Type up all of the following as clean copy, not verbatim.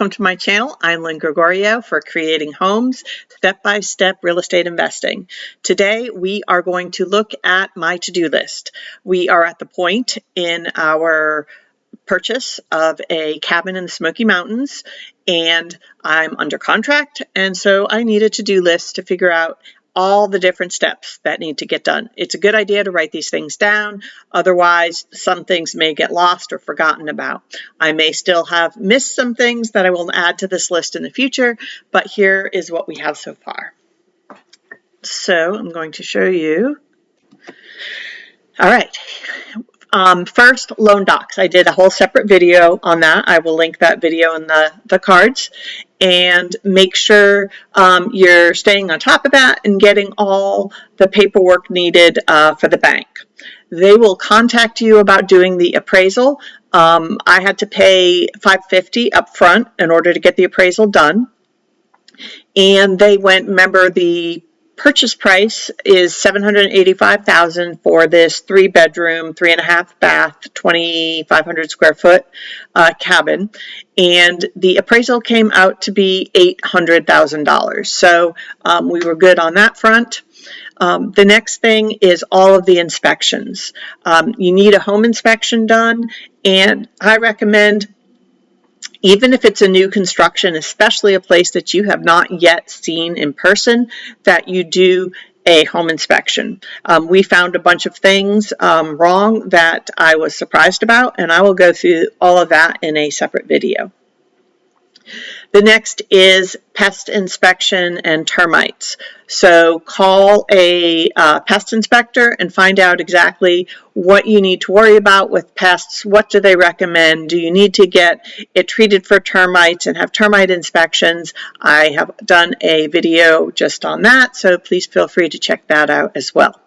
Welcome to my channel. I'm Lynn Gregorio for Creating Homes, Step-by-Step Real Estate Investing. Today we are going to look at my to-do list. We are at the point in our purchase of a cabin in the Smoky Mountains, and I'm under contract, and so I need a to-do list to figure out all the different steps that need to get done. It's a good idea to write these things down, otherwise some things may get lost or forgotten about. I may still have missed some things that I will add to this list in the future, but here is what we have so far. So I'm going to show you. All right. First, loan docs. I did a whole separate video on that. I will link that video in the cards. And make sure you're staying on top of that and getting all the paperwork needed for the bank. They will contact you about doing the appraisal. I had to pay $550 up front in order to get the appraisal done. And they went, remember, the purchase price is $785,000 for this 3-bedroom, 3.5 bath, 2,500 square foot cabin, and the appraisal came out to be $800,000. So we were good on that front. The next thing is all of the inspections. You need a home inspection done, and I recommend, even if it's a new construction, especially a place that you have not yet seen in person, that you do a home inspection. We found a bunch of things wrong that I was surprised about, and I will go through all of that in a separate video. The next is pest inspection and termites. So call a pest inspector and find out exactly what you need to worry about with pests. What do they recommend? Do you need to get it treated for termites and have termite inspections? I have done a video just on that, so please feel free to check that out as well.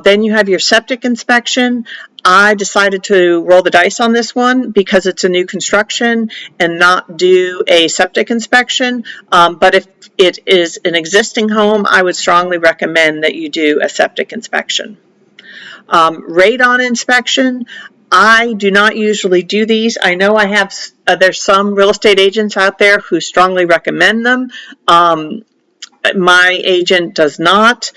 Then you have your septic inspection. I decided to roll the dice on this one because it's a new construction and not do a septic inspection. But if it is an existing home, I would strongly recommend that you do a septic inspection. Radon inspection. I do not usually do these. I know I have, there's some real estate agents out there who strongly recommend them. My agent does not.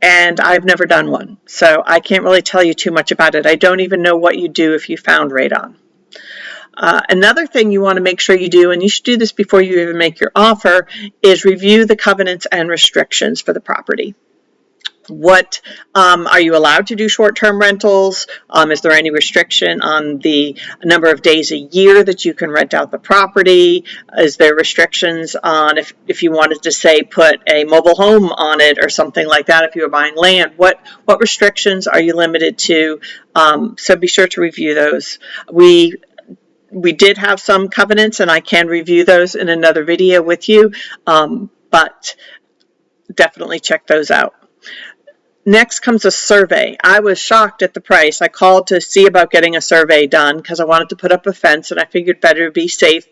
And I've never done one, so I can't really tell you too much about it. I don't even know what you do if you found radon. Another thing you want to make sure you do, and you should do this before you even make your offer, is review the covenants and restrictions for the property. What are you allowed to do short-term rentals? Is there any restriction on the number of days a year that you can rent out the property? Is there restrictions on if you wanted to, say, put a mobile home on it or something like that if you were buying land? What restrictions are you limited to? So be sure to review those. We did have some covenants, and I can review those in another video with you, but definitely check those out. Next comes a survey. I was shocked at the price. I called to see about getting a survey done because I wanted to put up a fence and I figured better be safe.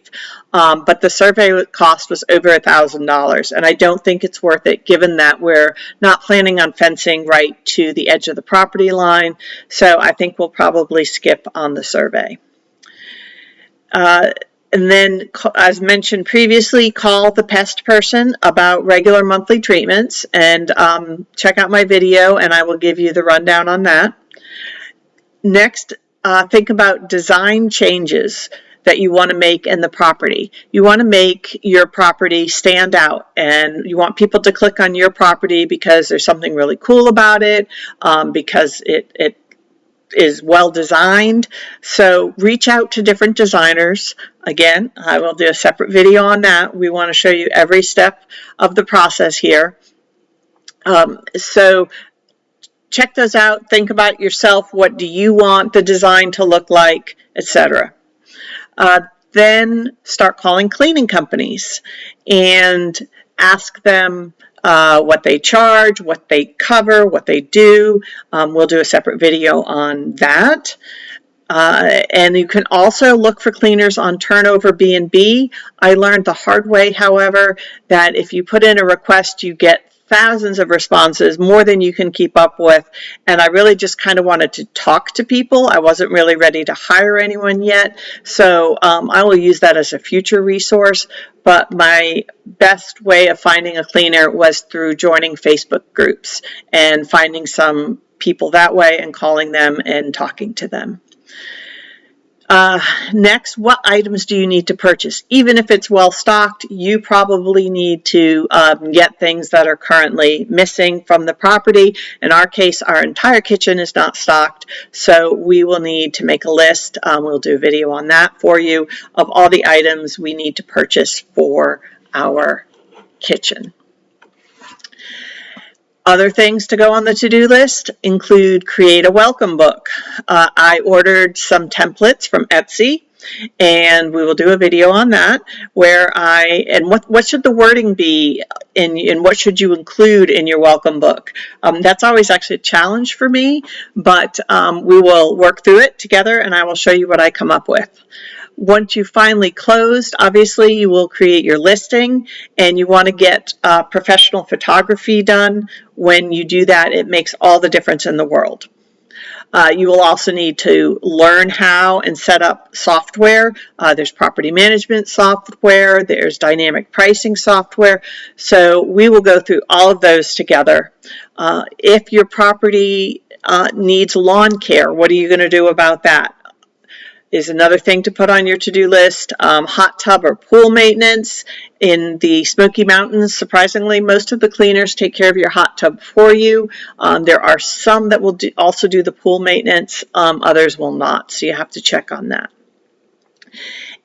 But the survey cost was over $1,000, and I don't think it's worth it given that we're not planning on fencing right to the edge of the property line. So I think we'll probably skip on the survey. And then, as mentioned previously, call the pest person about regular monthly treatments, and check out my video and I will give you the rundown on that. Next, think about design changes that you want to make in the property. You want to make your property stand out, and you want people to click on your property because there's something really cool about it, because it is well designed. So reach out to different designers. Again, I will do a separate video on that. We want to show you every step of the process here. So check those out. Think about yourself. What do you want the design to look like, etc. Then start calling cleaning companies and ask them what they charge, what they cover, what they do. We'll do a separate video on that. And you can also look for cleaners on Turnover B&B. I learned the hard way, however, that if you put in a request, you get thousands of responses, more than you can keep up with. And I really just kind of wanted to talk to people. I wasn't really ready to hire anyone yet. So I will use that as a future resource. But my best way of finding a cleaner was through joining Facebook groups and finding some people that way and calling them and talking to them. Next, what items do you need to purchase? Even if it's well stocked, you probably need to get things that are currently missing from the property. In our case, our entire kitchen is not stocked, so we will need to make a list. We'll do a video on that for you of all the items we need to purchase for our kitchen. Other things to go on the to-do list include create a welcome book. I ordered some templates from Etsy, and we will do a video on that where what should the wording be and what should you include in your welcome book. That's always actually a challenge for me, but we will work through it together and I will show you what I come up with. Once you finally closed, obviously you will create your listing, and you want to get professional photography done. When you do that, it makes all the difference in the world. You will also need to learn how and set up software. There's property management software, there's dynamic pricing software. So we will go through all of those together. If your property needs lawn care, what are you going to do about that? Is another thing to put on your to-do list. Hot tub or pool maintenance. In the Smoky Mountains, surprisingly, most of the cleaners take care of your hot tub for you. There are some that will also do the pool maintenance, others will not, so you have to check on that.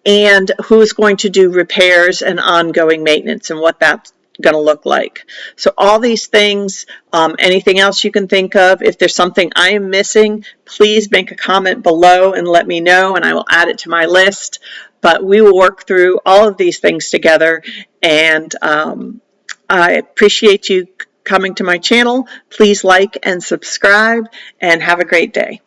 And who's going to do repairs and ongoing maintenance and what that's going to look like. So all these things, anything else you can think of, if there's something I am missing, please make a comment below and let me know, and I will add it to my list. But we will work through all of these things together, and I appreciate you coming to my channel. Please like and subscribe, and have a great day.